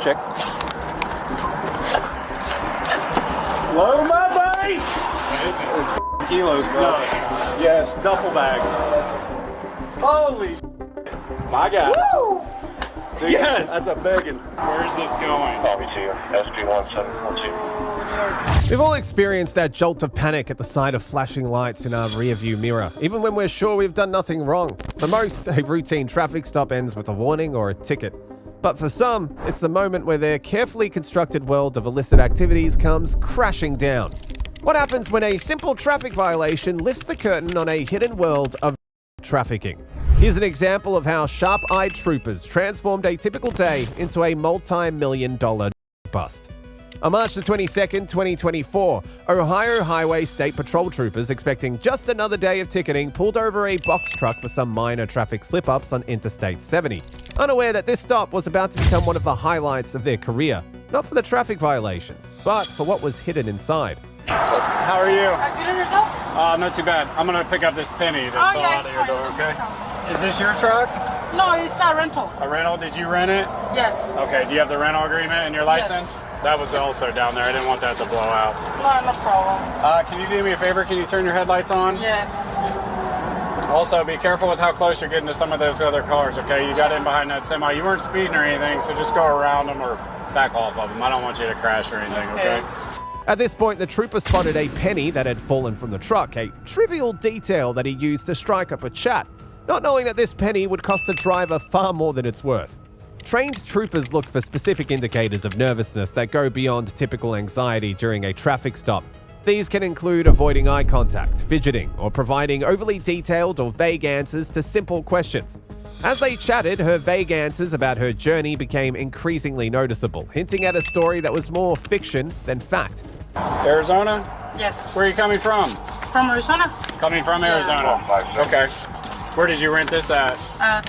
check. Load them up, buddy! It's kilos, bro. No. Yes, duffel bags. Holy my God. Woo! Dude, Yes! That's a biggin'. Where's this going? Copy to you. SP1742. We've all experienced that jolt of panic at the sight of flashing lights in our rearview mirror, even when we're sure we've done nothing wrong. For most, a routine traffic stop ends with a warning or a ticket. But for some, it's the moment where their carefully constructed world of illicit activities comes crashing down. What happens when a simple traffic violation lifts the curtain on a hidden world of trafficking? Here's an example of how sharp-eyed troopers transformed a typical day into a multi-million-dollar bust. On March the 22nd, 2024, Ohio Highway State Patrol troopers expecting just another day of ticketing pulled over a box truck for some minor traffic slip-ups on Interstate 70, unaware that this stop was about to become one of the highlights of their career, not for the traffic violations, but for what was hidden inside. How are you? Good on yourself? Not too bad. I'm gonna pick up this penny that fell out of your door, okay? Is this your truck? No, it's a rental. A rental? Did you rent it? Yes. Okay, do you have the rental agreement and your license? Yes. That was also down there. I didn't want that to blow out. No problem. Can you do me a favor? Can you turn your headlights on? Yes. Also, be careful with how close you're getting to some of those other cars, okay? You got in behind that semi. You weren't speeding or anything, so just go around them or back off of them. I don't want you to crash or anything, okay? At this point, the trooper spotted a penny that had fallen from the truck, a trivial detail that he used to strike up a chat, not knowing that this penny would cost the driver far more than it's worth. Trained troopers look for specific indicators of nervousness that go beyond typical anxiety during a traffic stop. These can include avoiding eye contact, fidgeting, or providing overly detailed or vague answers to simple questions. As they chatted, her vague answers about her journey became increasingly noticeable, hinting at a story that was more fiction than fact. Arizona? Yes. Where are you coming from? From Arizona? Coming from Arizona. Okay. Where did you rent this at?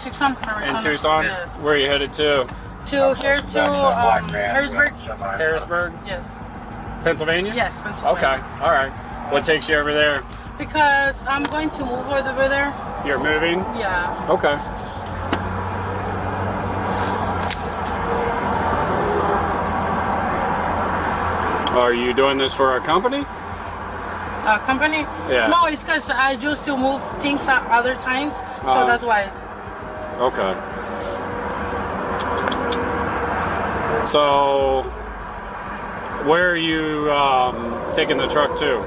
Tucson, Arizona. In Tucson? Yes. Where are you headed to? Harrisburg. Harrisburg? Yes. Pennsylvania? Yes, Pennsylvania. Okay, all right. What takes you over there? Because I'm going to move over there. You're moving? Yeah. Okay. Are you doing this for our company? Company? Yeah. No, it's because I used to move things at other times, so that's why. Okay. So, where are you taking the truck to?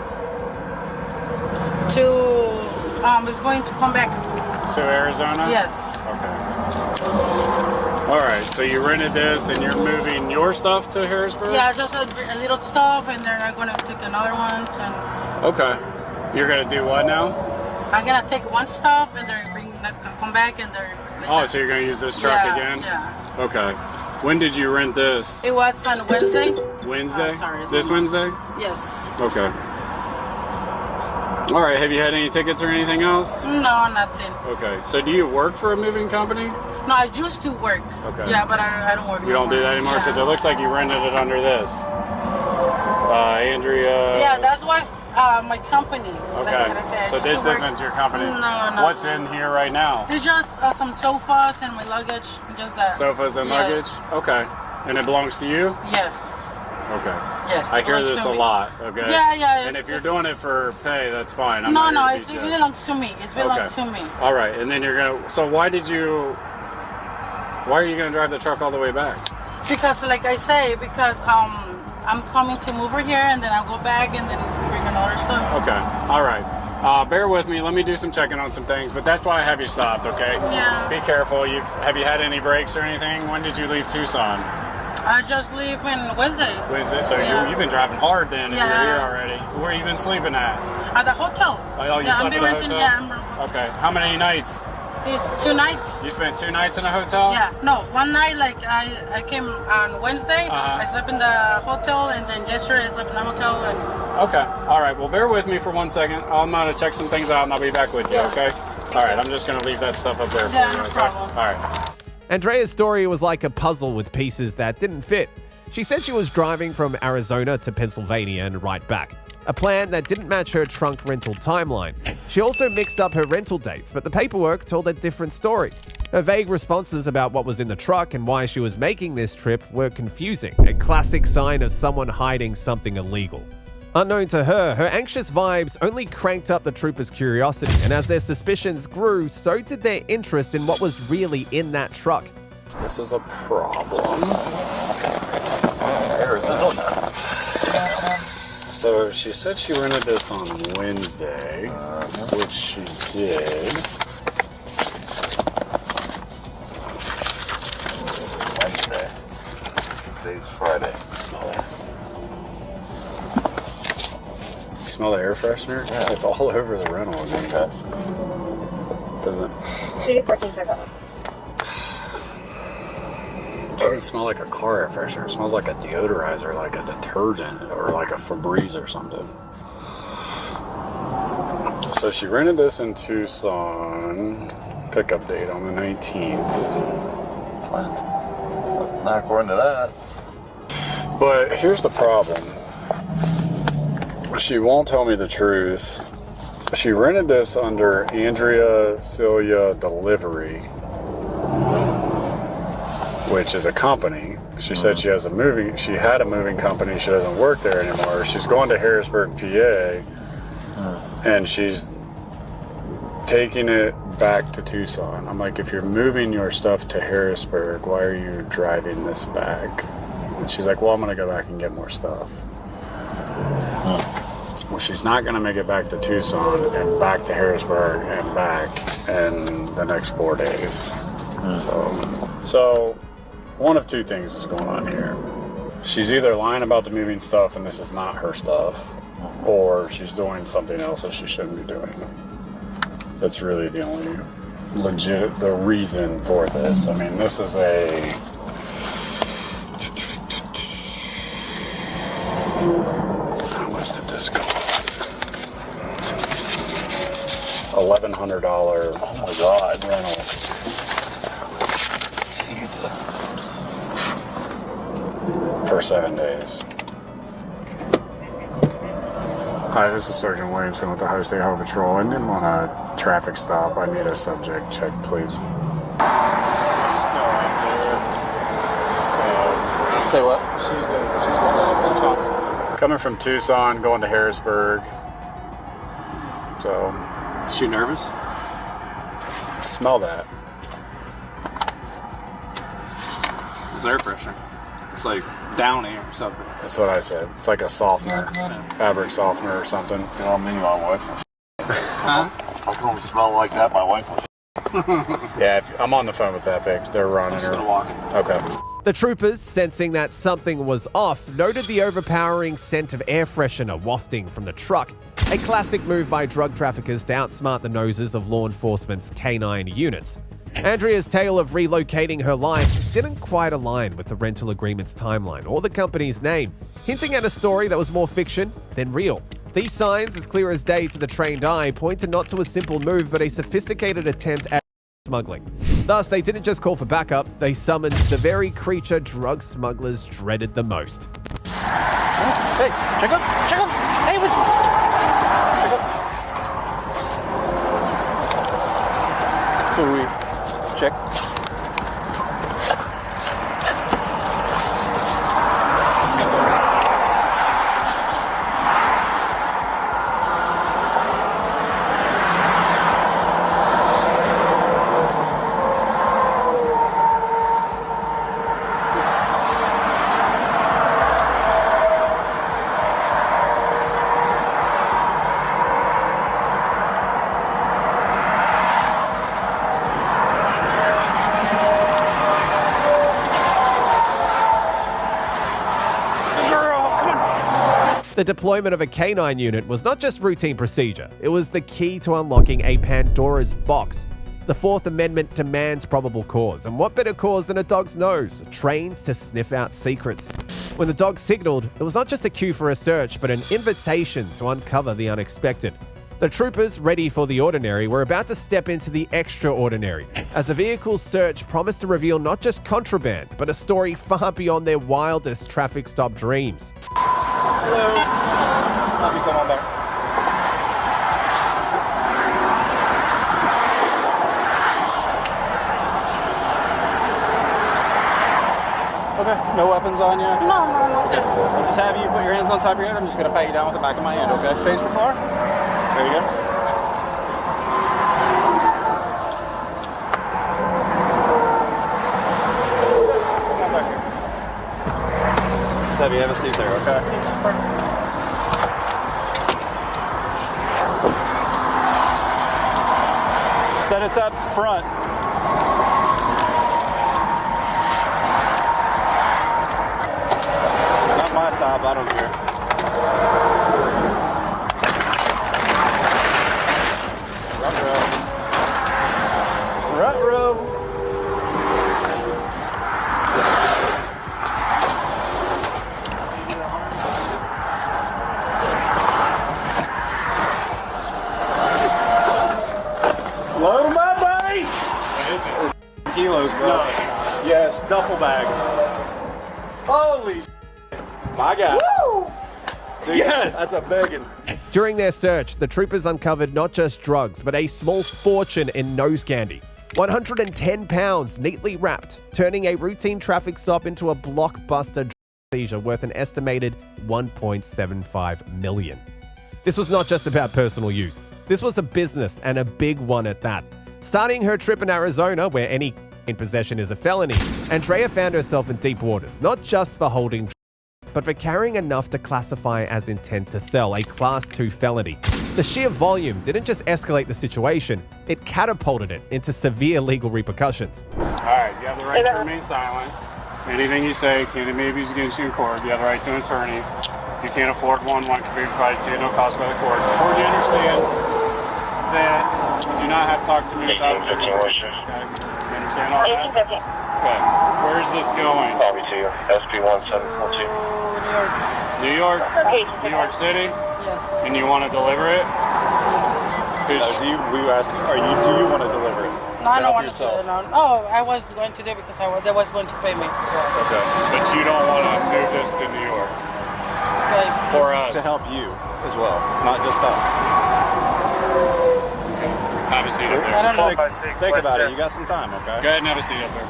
It's going to come back. To Arizona? Yes. Okay. All right. So you rented this, and you're moving your stuff to Harrisburg? Yeah, just a little stuff, and then I'm gonna take another one. And Okay. You're gonna do what now? I'm gonna take one stuff, and then come back, and then. Oh, so you're gonna use this truck again? Yeah. Okay. When did you rent this? It was on Wednesday. Wednesday? Sorry. This Wednesday? Yes. Okay. All right. Have you had any tickets or anything else? No, nothing. Okay. So do you work for a moving company? No, I used to work. Okay. Yeah, but I don't work. You don't do that anymore? Because it looks like you rented it under this. Andrea. Yeah, that was my company. Okay. So this isn't your company? No. What's in here right now? It's just some sofas and my luggage, just that. Sofas and Yes. luggage? Okay. And it belongs to you? Yes. Okay. Yes. I hear belongs this to a me. lot, okay? Yeah. And if you're doing it for pay, that's fine. I'm No, not here it to beat you. belongs to me. It belongs to me. All right. And then you're going to... So why are you going to drive the truck all the way back? Because, like I say, I'm coming to move over here, and then I'll go back and then bring another stuff. Okay. All right. Bear with me. Let me do some checking on some things, but that's why I have you stopped, okay? Yeah. Be careful. Have you had any breaks or anything? When did you leave Tucson? I just leave on Wednesday. Wednesday. So Yeah. you've been driving hard then if you're Yeah. here already. Where have you been sleeping at? At the hotel. Oh, you yeah, slept I'm at a renting, hotel? Yeah, Okay. How many nights? it's 2 nights. You spent 2 nights in a hotel? Yeah, no, one night, like I came on Wednesday, Uh-huh. I slept in the hotel, and then yesterday I slept in the hotel. And Okay. All right. Well, bear with me for 1 second. I'm going to check some things out, and I'll be back with you, Yeah. okay? All right. I'm just going to leave that stuff up there for Yeah, you, no okay? problem. All right. Andrea's story was like a puzzle with pieces that didn't fit. She said she was driving from Arizona to Pennsylvania and right back, a plan that didn't match her trunk rental timeline. She also mixed up her rental dates, but the paperwork told a different story. Her vague responses about what was in the truck and why she was making this trip were confusing, a classic sign of someone hiding something illegal. Unknown to her, her anxious vibes only cranked up the troopers' curiosity, and as their suspicions grew, so did their interest in what was really in that truck. This is a problem. So she said she rented this on Wednesday, which she did. Wednesday. Today's Friday. Smell that. You smell the air freshener? Yeah. It's all over the rental again. Doesn't. It doesn't smell like a car air freshener. It smells like a deodorizer, like a detergent, or like a Febreze or something. So she rented this in Tucson. Pickup date on the 19th. What? Not according to that. But here's the problem. She won't tell me the truth. She rented this under Andrea Celia Delivery, which is a company. She said she had a moving company. She doesn't work there anymore. She's going to Harrisburg, PA, and she's taking it back to Tucson. I'm like, if you're moving your stuff to Harrisburg, why are you driving this back? And she's like, well, I'm going to go back and get more stuff. Well, she's not going to make it back to Tucson and back to Harrisburg and back in the next 4 days. So one of two things is going on here. She's either lying about the moving stuff and this is not her stuff, or she's doing something else that she shouldn't be doing. That's really the only the reason for this. I mean, this is how much did this cost? $1,100. Oh my God. Rental. Jesus. For 7 days. Hi, this is Sergeant Williamson with the Ohio State Highway Patrol. And on a traffic stop, I need a subject check, please. Say what? That's fine. Coming from Tucson, going to Harrisburg. So, Is she nervous? smell that. It's air pressure. It's like Downy or something. That's what I said. It's like a softener, fabric softener or something. You know me, my wife. Huh? I can only smell like that. My wife was. Yeah, I'm on the phone with Epic. They're running I'm just her. gonna walk in. Okay. The troopers, sensing that something was off, noted the overpowering scent of air freshener wafting from the truck, a classic move by drug traffickers to outsmart the noses of law enforcement's canine units. Andrea's tale of relocating her life didn't quite align with the rental agreement's timeline or the company's name, hinting at a story that was more fiction than real. These signs, as clear as day to the trained eye, pointed not to a simple move but a sophisticated attempt at smuggling. Thus, they didn't just call for backup, they summoned the very creature drug smugglers dreaded the most. Hey, check up! Check up! Hey, what's this? Check up. So we check. The deployment of a canine unit was not just routine procedure, it was the key to unlocking a Pandora's box. The Fourth Amendment demands probable cause, and what better cause than a dog's nose, trained to sniff out secrets. When the dog signaled, it was not just a cue for a search, but an invitation to uncover the unexpected. The troopers, ready for the ordinary, were about to step into the extraordinary, as the vehicle's search promised to reveal not just contraband, but a story far beyond their wildest traffic stop dreams. Hello. Help me come on back. Okay, no weapons on you? No, okay. I'll just have you put your hands on top of your head. I'm just going to pat you down with the back of my hand, okay? Face the car. There you go. Come back here. Just have you have a seat there, okay? Set it up front. It's not my stop, I don't care. Ruh-roh. Load 'em up, buddy! What is it? Kilos, bro. No. Yes, duffel bags. Holy my God. Woo! Dude, Yes! That's a biggin'. During their search, the troopers uncovered not just drugs, but a small fortune in nose candy. 110 pounds neatly wrapped, turning a routine traffic stop into a blockbuster seizure worth an estimated $1.75 million. This was not just about personal use. This was a business, and a big one at that. Starting her trip in Arizona, where any in possession is a felony, Andrea found herself in deep waters, not just for holding but for carrying enough to classify as intent to sell, a Class 2 felony. The sheer volume didn't just escalate the situation, it catapulted it into severe legal repercussions. Alright, you have the right to remain silent. Anything you say can be used against you in court. You have the right to an attorney. You can't afford one can be provided to you, no cost by the courts. Important to understand that you do not have to talk to me without a jury. Okay? You understand all that? Okay. Where is this going? Copy to you. SP1742. New York? New York City? Yes. And you want to deliver it? Do you want to deliver it? No, I don't help want to do yourself? it. No. Oh, I was going to do it because they was going to pay me. Okay. But you don't want to move this to New York Like, for us. To help you as well. It's not just us. Have a seat up I there. don't know. Think about it. You got some time, okay? Go ahead and have a seat up there.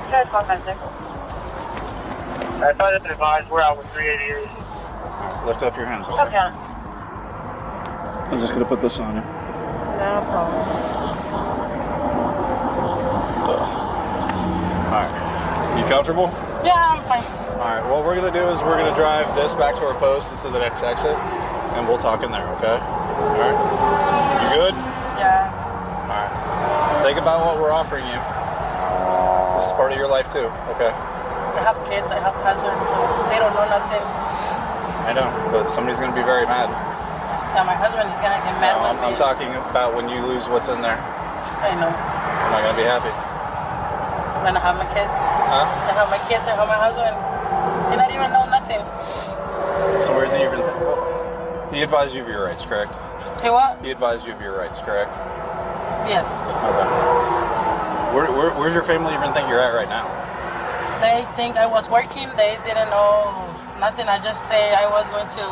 I thought it advised we're out with 388. Lift up your hands, okay? Okay. I'm just going to put this on you. No problem. Alright. You comfortable? Yeah, I'm fine. Alright, what we're going to do is we're going to drive this back to our post to the next exit, and we'll talk in there, okay? Alright? You good? Yeah. Alright. Think about what we're offering you. This is part of your life too, okay? I have kids, I have a husband, so they don't know nothing. I know, but somebody's going to be very mad. Yeah, my husband is gonna get mad No, with I'm me. talking about when you lose what's in there. I know. Am I going to be happy? When I have my kids. Huh? I have my kids, I have my husband. He not even know nothing. So where's he even? He advised you of your rights, correct? He what? He advised you of your rights, correct? Yes. Okay. Where's your family even think you're at right now? They think I was working. They didn't know nothing. I just say I was going to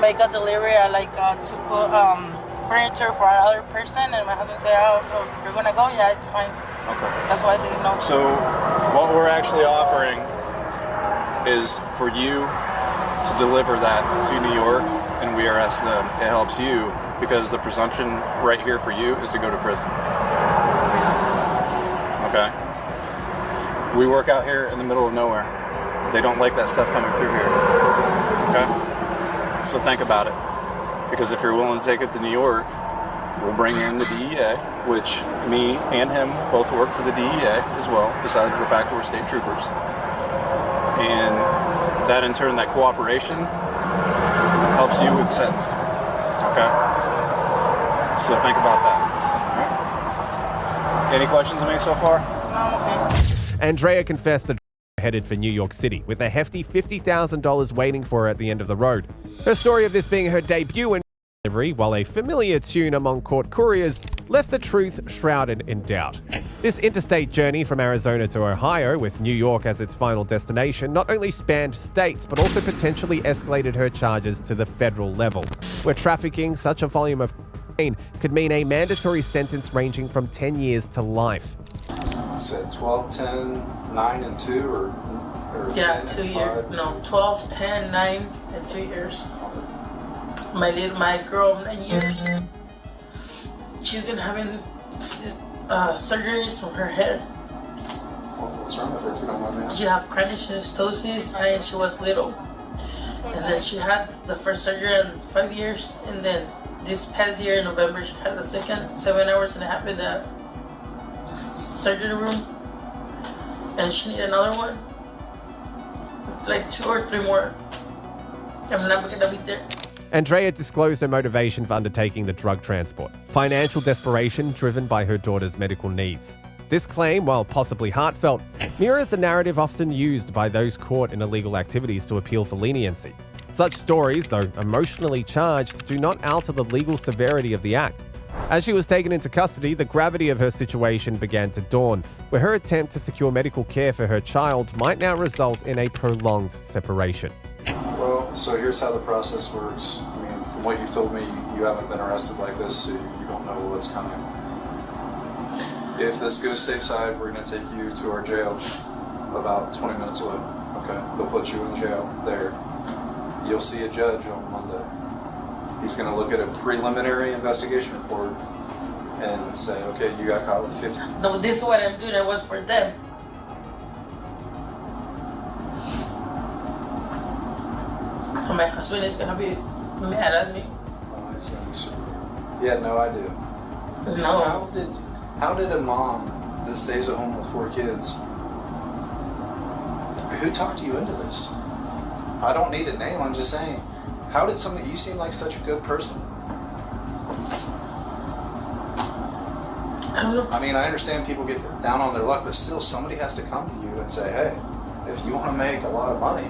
make a delivery. I like to put furniture for another person, and my husband said, "Oh, so you're gonna go? Yeah, it's fine." Okay. That's why they didn't know. So what we're actually offering is for you to deliver that to New York, and we arrest them. It helps you because the presumption right here for you is to go to prison. Okay. We work out here in the middle of nowhere. They don't like that stuff coming through here. Okay? So think about it. Because if you're willing to take it to New York, we'll bring in the DEA, which me and him both work for the DEA as well, besides the fact that we're state troopers. And that in turn, that cooperation helps you with sentencing. Okay? So think about that. All right? Any questions of me so far? No, I'm okay. Andrea confessed that headed for New York City, with a hefty $50,000 waiting for her at the end of the road. Her story of this being her debut in delivery, while a familiar tune among court couriers, left the truth shrouded in doubt. This interstate journey from Arizona to Ohio, with New York as its final destination, not only spanned states, but also potentially escalated her charges to the federal level, where trafficking such a volume of cocaine could mean a mandatory sentence ranging from 10 years to life. Said 12, 10, 9, and 2, or Or Yeah, 10, 2 years. 5, No, 12, 10, 9, and 2 years. My girl of 9 years. She's been having surgeries on her head. What's wrong with her if you don't mind me She asking? have chronic synostosis since she was little. And then she had the first surgery in 5 years. And then this past year in November, she had the second 7 hours and a half in the surgery room. And she needed another one. Like 2 or 3 more. I'm not gonna be there. Andrea disclosed her motivation for undertaking the drug transport: financial desperation driven by her daughter's medical needs. This claim, while possibly heartfelt, mirrors a narrative often used by those caught in illegal activities to appeal for leniency. Such stories, though emotionally charged, do not alter the legal severity of the act. As she was taken into custody, the gravity of her situation began to dawn, where her attempt to secure medical care for her child might now result in a prolonged separation. Well, so here's how the process works. I mean, from what you've told me, you haven't been arrested like this, so you don't know what's coming. If this goes stateside, we're going to take you to our jail about 20 minutes away. Okay? They'll put you in jail there. You'll see a judge on Monday. He's going to look at a preliminary investigation report and say, okay, you got caught with 50. No, this is what I'm doing. It was for them. And my husband is gonna be mad at me. Oh, he's going to be super. You had no idea. No. How did a mom that stays at home with 4 kids, who talked you into this? I don't need a name, I'm just saying, how did you seem like such a good person? I don't know. I mean, I understand people get down on their luck, but still somebody has to come to you and say, hey, if you want to make a lot of money,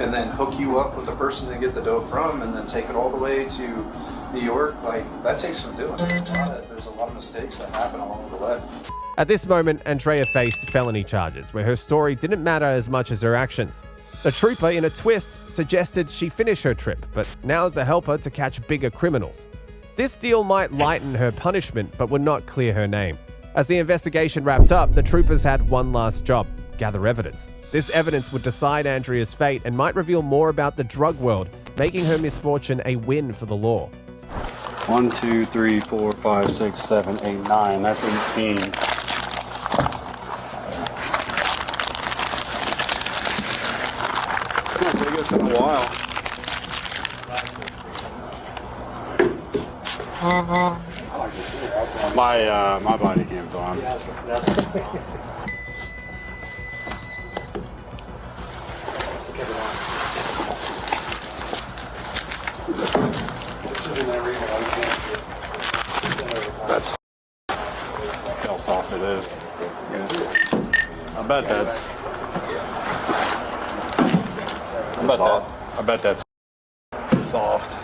and then hook you up with a person to get the dope from, and then take it all the way to New York, like, that takes some doing. There's a lot of mistakes that happen along the way. At this moment, Andrea faced felony charges, where her story didn't matter as much as her actions. The trooper, in a twist, suggested she finish her trip, but now's a helper to catch bigger criminals. This deal might lighten her punishment, but would not clear her name. As the investigation wrapped up, the troopers had one last job: gather evidence. This evidence would decide Andrea's fate and might reveal more about the drug world, making her misfortune a win for the law. 1, 2, 3, 4, 5, 6, 7, 8, 9. That's 18. It'll take us in a while. My body cam's on. That's how soft it is. Yeah. I bet that's soft.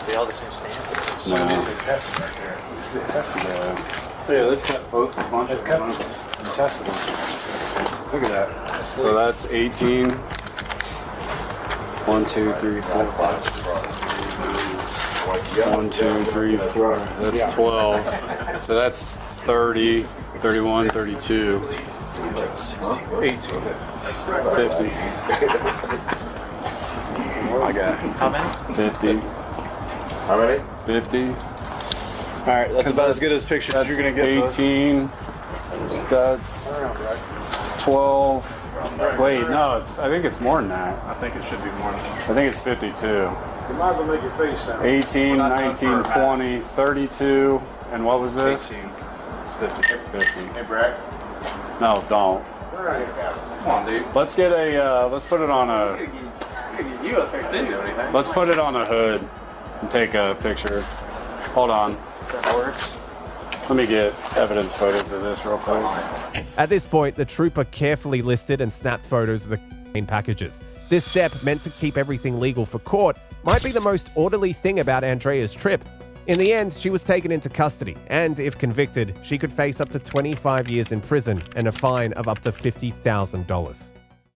They all the same standard. No. They tested right there. You see they tested Yeah, they've cut both a bunch of them and tested them. Look at that. So that's 18. 1, 2, 3, 4, 5, 6, 7, 1, 2, 3, 4. That's 12. So that's 30, 31, 32. 18. 50. I got How many? 50. How many? 50. All right, that's about as good as pictures That's you're gonna get. 18. That's 12. Wait, no, I think it's more than that. I think it should be more than that. I think it's 52. You might as well make your face sound. 18, We're not done 19, for a 20, 32, and what was this? 18. It's 50. 50. Hey, Brad. No, don't. All right. Come on, dude. Let's get let's put it on You up there didn't do anything. let's put it on a hood and take a picture. Hold on. That works. Let me get evidence photos of this real quick. At this point, the trooper carefully listed and snapped photos of the cocaine packages. This step, meant to keep everything legal for court, might be the most orderly thing about Andrea's trip. In the end, she was taken into custody, and if convicted, she could face up to 25 years in prison and a fine of up to $50,000.